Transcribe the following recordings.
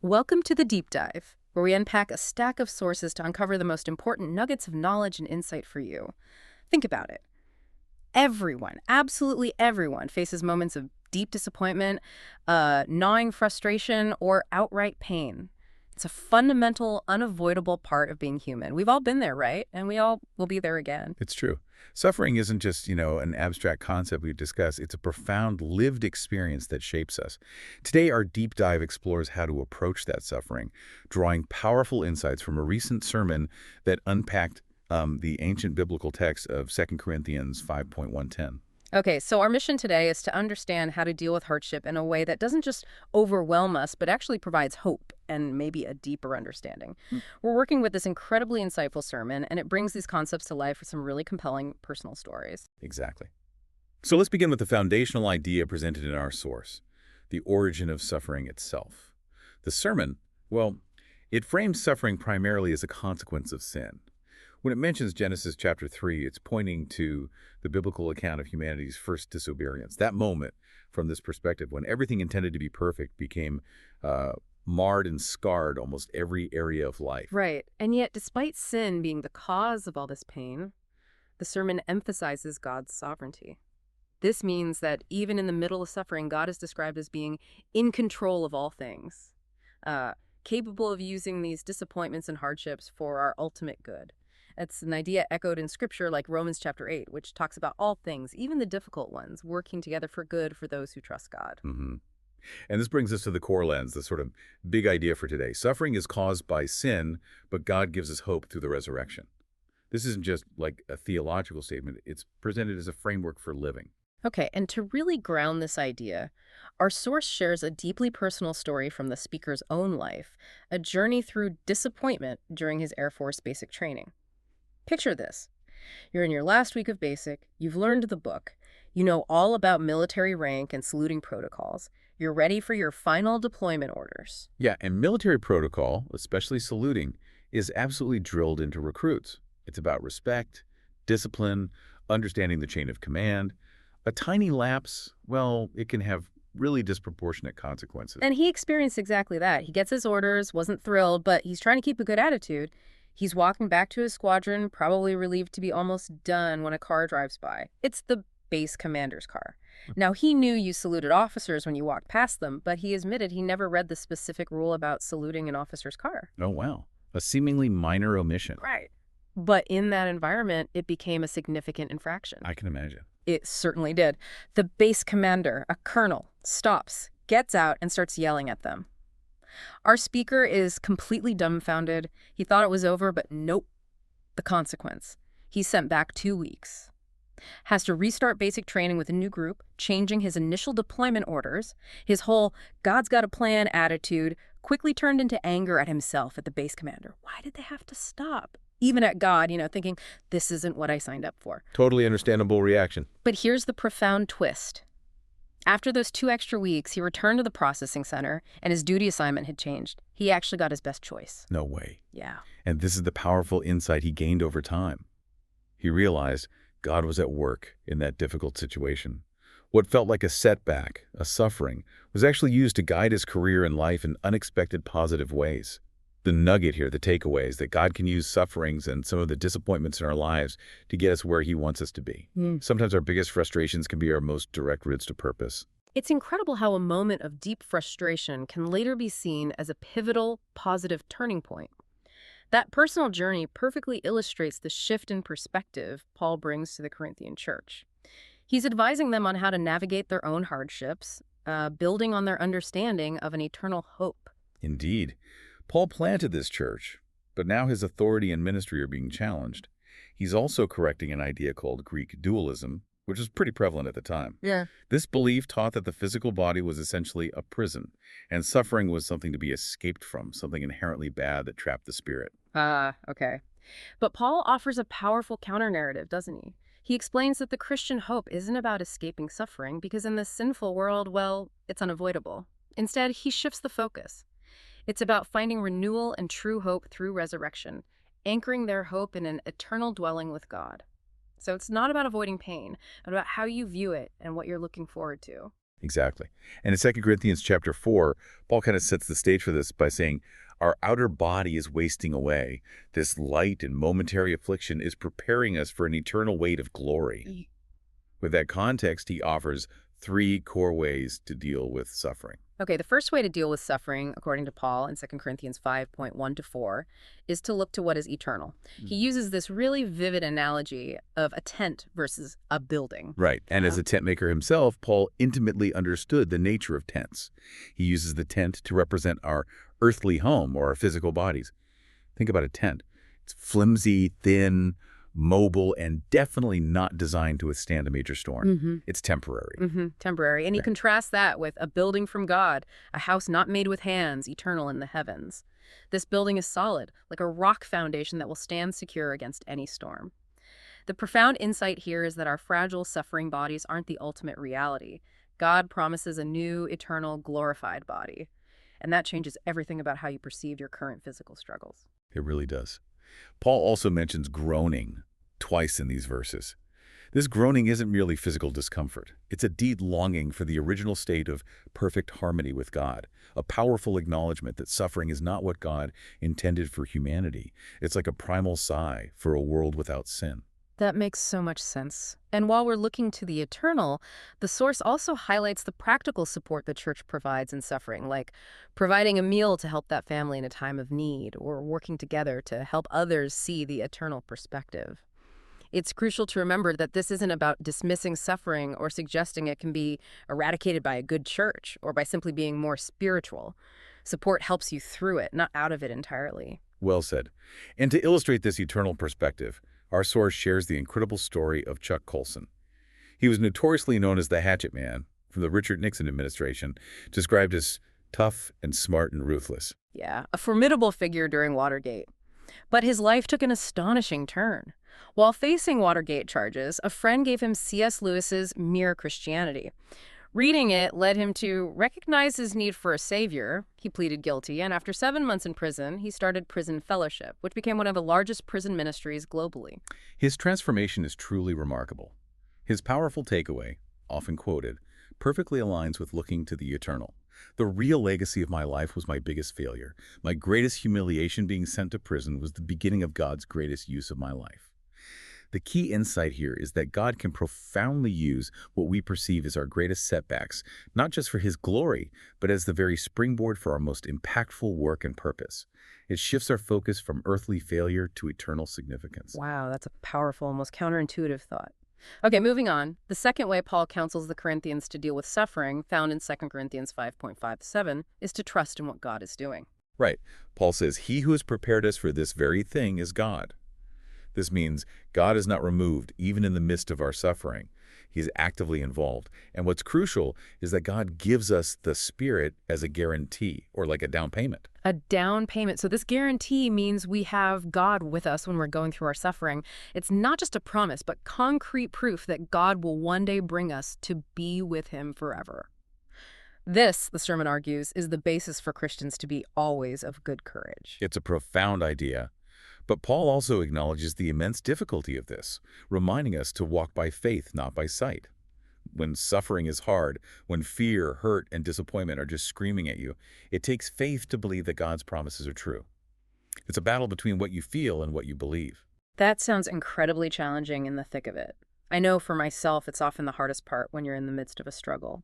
Welcome to the Deep Dive, where we unpack a stack of sources to uncover the most important nuggets of knowledge and insight for you. Think about it. Everyone, absolutely everyone, faces moments of deep disappointment, gnawing frustration, or outright pain. It's a fundamental, unavoidable part of being human. We've all been there, right? And we all will be there again. It's true. Suffering isn't just, an abstract concept we discuss. It's a profound lived experience that shapes us. Today, our deep dive explores how to approach that suffering, drawing powerful insights from a recent sermon that unpacked the ancient biblical text of 2 Corinthians 5:110. Okay, so our mission today is to understand how to deal with hardship in a way that doesn't just overwhelm us, but actually provides hope and maybe a deeper understanding. We're working with this incredibly insightful sermon, and it brings these concepts to life with some really compelling personal stories. Exactly. So let's begin with the foundational idea presented in our source, the origin of suffering itself. The sermon, well, it frames suffering primarily as a consequence of sin. When it mentions Genesis chapter 3, it's pointing to the biblical account of humanity's first disobedience. That moment, from this perspective, when everything intended to be perfect became marred and scarred almost every area of life. Right, and yet despite sin being the cause of all this pain, the sermon emphasizes God's sovereignty. This means that even in the middle of suffering, God is described as being in control of all things, capable of using these disappointments and hardships for our ultimate good. It's an idea echoed in scripture like Romans chapter 8, which talks about all things, even the difficult ones, working together for good for those who trust God. And this brings us to the core lens, the sort of big idea for today. Suffering is caused by sin, but God gives us hope through the resurrection. This isn't just like a theological statement. It's presented as a framework for living. Okay, and to really ground this idea, our source shares a deeply personal story from the speaker's own life, a journey through disappointment during his Air Force basic training. Picture this. You're in your last week of basic, you've learned the book, you know all about military rank and saluting protocols. You're ready for your final deployment orders. Yeah, and military protocol, especially saluting, is absolutely drilled into recruits. It's about respect, discipline, understanding the chain of command. A tiny lapse, well, it can have really disproportionate consequences. And he experienced exactly that. He gets his orders, wasn't thrilled, but he's trying to keep a good attitude. He's walking back to his squadron, probably relieved to be almost done when a car drives by. It's the base commander's car. Now, he knew you saluted officers when you walked past them, but he admitted he never read the specific rule about saluting an officer's car. Oh, wow. A seemingly minor omission. Right. But in that environment, it became a significant infraction. I can imagine. It certainly did. The base commander, a colonel, stops, gets out, and starts yelling at them. Our speaker is completely dumbfounded. He thought it was over, but nope. The consequence. He's sent back 2 weeks. Has to restart basic training with a new group, changing his initial deployment orders. His whole God's got a plan attitude quickly turned into anger at himself, at the base commander. Why did they have to stop? Even at God, thinking, this isn't what I signed up for. Totally understandable reaction. But here's the profound twist. After those 2 extra weeks, he returned to the processing center, and his duty assignment had changed. He actually got his best choice. No way. Yeah. And this is the powerful insight he gained over time. He realized God was at work in that difficult situation. What felt like a setback, a suffering, was actually used to guide his career and life in unexpected positive ways. The nugget here, the takeaway, is that God can use sufferings and some of the disappointments in our lives to get us where he wants us to be. Sometimes our biggest frustrations can be our most direct routes to purpose. It's incredible how a moment of deep frustration can later be seen as a pivotal, positive turning point. That personal journey perfectly illustrates the shift in perspective Paul brings to the Corinthian church. He's advising them on how to navigate their own hardships, building on their understanding of an eternal hope. Indeed. Paul planted this church, but now his authority and ministry are being challenged. He's also correcting an idea called Greek dualism, which was pretty prevalent at the time. Yeah. This belief taught that the physical body was essentially a prison, and suffering was something to be escaped from, something inherently bad that trapped the spirit. Okay. But Paul offers a powerful counter-narrative, doesn't he? He explains that the Christian hope isn't about escaping suffering, because in this sinful world, well, it's unavoidable. Instead, he shifts the focus. It's about finding renewal and true hope through resurrection, anchoring their hope in an eternal dwelling with God. So it's not about avoiding pain, but about how you view it and what you're looking forward to. Exactly. And in 2 Corinthians chapter 4, Paul kind of sets the stage for this by saying, our outer body is wasting away. This light and momentary affliction is preparing us for an eternal weight of glory. With that context, he offers 3 core ways to deal with suffering. Okay, the first way to deal with suffering, according to Paul in 2 Corinthians 5:1-4, is to look to what is eternal. He uses this really vivid analogy of a tent versus a building. Right. And as a tent maker himself, Paul intimately understood the nature of tents. He uses the tent to represent our earthly home or our physical bodies. Think about a tent. It's flimsy, thin, mobile, and definitely not designed to withstand a major storm. It's temporary. Temporary. And he contrasts that with a building from God, a house not made with hands, eternal in the heavens. This building is solid, like a rock foundation that will stand secure against any storm. The profound insight here is that our fragile, suffering bodies aren't the ultimate reality. God promises a new, eternal, glorified body. And that changes everything about how you perceive your current physical struggles. It really does. Paul also mentions groaning twice in these verses. This groaning isn't merely physical discomfort. It's a deep longing for the original state of perfect harmony with God, a powerful acknowledgement that suffering is not what God intended for humanity. It's like a primal sigh for a world without sin. That makes so much sense. And while we're looking to the eternal, the source also highlights the practical support the church provides in suffering, like providing a meal to help that family in a time of need, or working together to help others see the eternal perspective. It's crucial to remember that this isn't about dismissing suffering or suggesting it can be eradicated by a good church or by simply being more spiritual. Support helps you through it, not out of it entirely. Well said. And to illustrate this eternal perspective, our source shares the incredible story of Chuck Colson. He was notoriously known as the Hatchet Man from the Richard Nixon administration, described as tough and smart and ruthless. Yeah, a formidable figure during Watergate. But his life took an astonishing turn. While facing Watergate charges, a friend gave him C.S. Lewis's Mere Christianity. Reading it led him to recognize his need for a savior. He pleaded guilty, and after 7 months in prison, he started Prison Fellowship, which became one of the largest prison ministries globally. His transformation is truly remarkable. His powerful takeaway, often quoted, perfectly aligns with looking to the eternal. The real legacy of my life was my biggest failure. My greatest humiliation, being sent to prison, was the beginning of God's greatest use of my life. The key insight here is that God can profoundly use what we perceive as our greatest setbacks, not just for His glory, but as the very springboard for our most impactful work and purpose. It shifts our focus from earthly failure to eternal significance. Wow, that's a powerful, almost counterintuitive thought. Okay, moving on. The second way Paul counsels the Corinthians to deal with suffering, found in 2 Corinthians 5:5-7, is to trust in what God is doing. Right. Paul says, "He who has prepared us for this very thing is God." This means God is not removed even in the midst of our suffering. He's actively involved. And what's crucial is that God gives us the Spirit as a guarantee, or like a down payment. A down payment. So this guarantee means we have God with us when we're going through our suffering. It's not just a promise, but concrete proof that God will one day bring us to be with Him forever. This, the sermon argues, is the basis for Christians to be always of good courage. It's a profound idea. But Paul also acknowledges the immense difficulty of this, reminding us to walk by faith, not by sight. When suffering is hard, when fear, hurt, and disappointment are just screaming at you, it takes faith to believe that God's promises are true. It's a battle between what you feel and what you believe. That sounds incredibly challenging in the thick of it. I know for myself it's often the hardest part when you're in the midst of a struggle.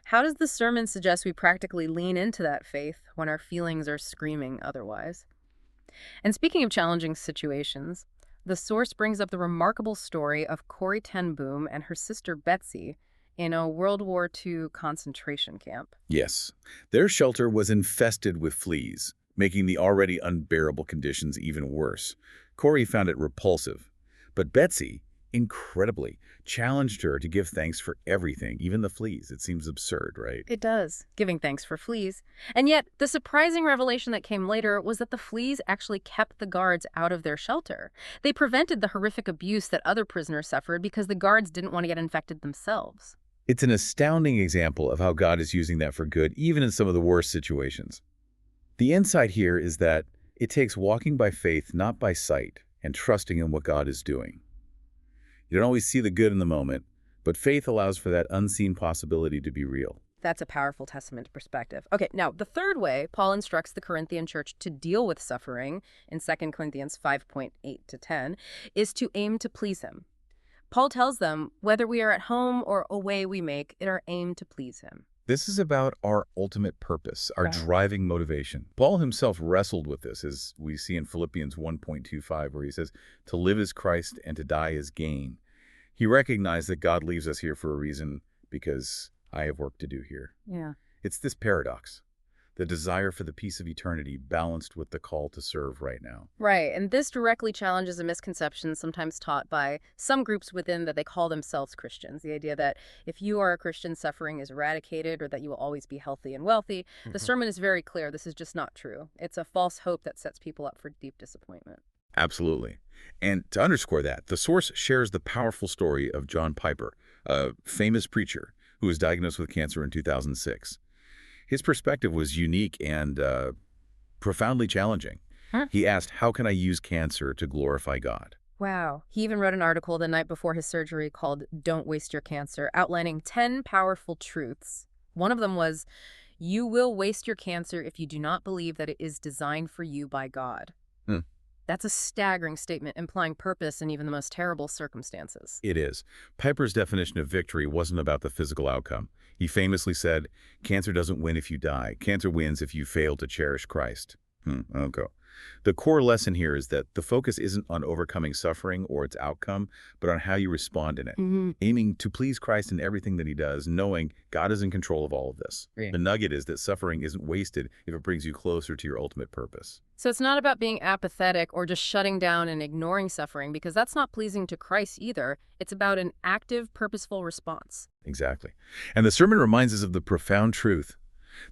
How does the sermon suggest we practically lean into that faith when our feelings are screaming otherwise? And speaking of challenging situations, the source brings up the remarkable story of Corrie ten Boom and her sister Betsy in a World War II concentration camp. Yes, their shelter was infested with fleas, making the already unbearable conditions even worse. Corrie found it repulsive, but Betsy, incredibly, challenged her to give thanks for everything, even the fleas. It seems absurd, right? It does, giving thanks for fleas. And yet, the surprising revelation that came later was that the fleas actually kept the guards out of their shelter. They prevented the horrific abuse that other prisoners suffered because the guards didn't want to get infected themselves. It's an astounding example of how God is using that for good, even in some of the worst situations. The insight here is that it takes walking by faith, not by sight, and trusting in what God is doing. You don't always see the good in the moment, but faith allows for that unseen possibility to be real. That's a powerful testament to perspective. Okay, now the third way Paul instructs the Corinthian church to deal with suffering in 2 Corinthians 5:8 to 10 is to aim to please him. Paul tells them, whether we are at home or away we make it our aim to please him. This is about our ultimate purpose, our Right. driving motivation. Paul himself wrestled with this, as we see in Philippians 1:25, where he says, "To live is Christ and to die is gain." He recognized that God leaves us here for a reason, because I have work to do here. Yeah. It's this paradox, the desire for the peace of eternity balanced with the call to serve right now. Right, and this directly challenges a misconception sometimes taught by some groups within that they call themselves Christians. The idea that if you are a Christian, suffering is eradicated or that you will always be healthy and wealthy. The sermon is very clear. This is just not true. It's a false hope that sets people up for deep disappointment. Absolutely. And to underscore that, the source shares the powerful story of John Piper, a famous preacher who was diagnosed with cancer in 2006. His perspective was unique and profoundly challenging. Huh? He asked, how can I use cancer to glorify God? Wow. He even wrote an article the night before his surgery called Don't Waste Your Cancer, outlining 10 powerful truths. One of them was, you will waste your cancer if you do not believe that it is designed for you by God. Hmm. That's a staggering statement, implying purpose in even the most terrible circumstances. It is. Piper's definition of victory wasn't about the physical outcome. He famously said, cancer doesn't win if you die. Cancer wins if you fail to cherish Christ. Okay. The core lesson here is that the focus isn't on overcoming suffering or its outcome, but on how you respond in it. Aiming to please Christ in everything that he does, knowing God is in control of all of this. Right. The nugget is that suffering isn't wasted if it brings you closer to your ultimate purpose. So it's not about being apathetic or just shutting down and ignoring suffering, because that's not pleasing to Christ either. It's about an active, purposeful response. Exactly. And the sermon reminds us of the profound truth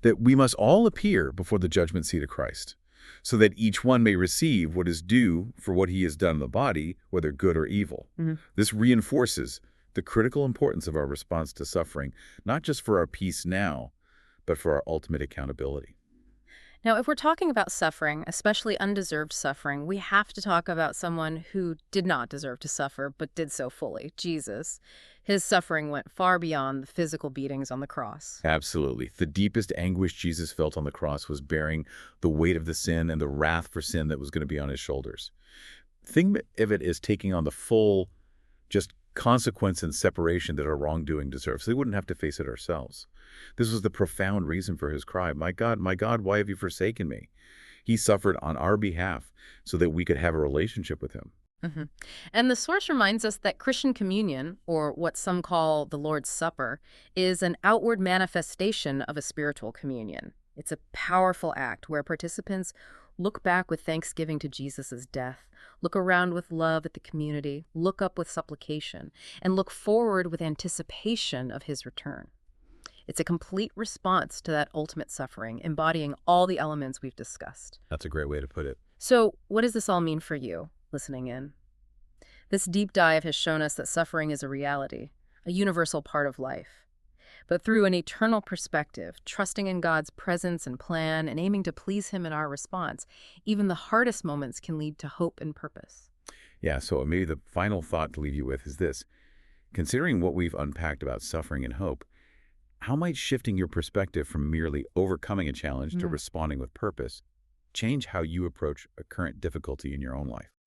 that we must all appear before the judgment seat of Christ, so that each one may receive what is due for what he has done in the body, whether good or evil. This reinforces the critical importance of our response to suffering, not just for our peace now, but for our ultimate accountability. Now, if we're talking about suffering, especially undeserved suffering, we have to talk about someone who did not deserve to suffer, but did so fully, Jesus. His suffering went far beyond the physical beatings on the cross. Absolutely. The deepest anguish Jesus felt on the cross was bearing the weight of the sin and the wrath for sin that was going to be on his shoulders. Think of it as taking on the full, just consequence and separation that our wrongdoing deserves, so we wouldn't have to face it ourselves. This was the profound reason for his cry, my God, why have you forsaken me? He suffered on our behalf so that we could have a relationship with him. And the source reminds us that Christian communion, or what some call the Lord's Supper, is an outward manifestation of a spiritual communion. It's a powerful act where participants look back with thanksgiving to Jesus' death, look around with love at the community, look up with supplication, and look forward with anticipation of his return. It's a complete response to that ultimate suffering, embodying all the elements we've discussed. That's a great way to put it. So, what does this all mean for you, listening in? This deep dive has shown us that suffering is a reality, a universal part of life. But through an eternal perspective, trusting in God's presence and plan, and aiming to please him in our response, even the hardest moments can lead to hope and purpose. Yeah, so maybe the final thought to leave you with is this. Considering what we've unpacked about suffering and hope, how might shifting your perspective from merely overcoming a challenge to responding with purpose change how you approach a current difficulty in your own life?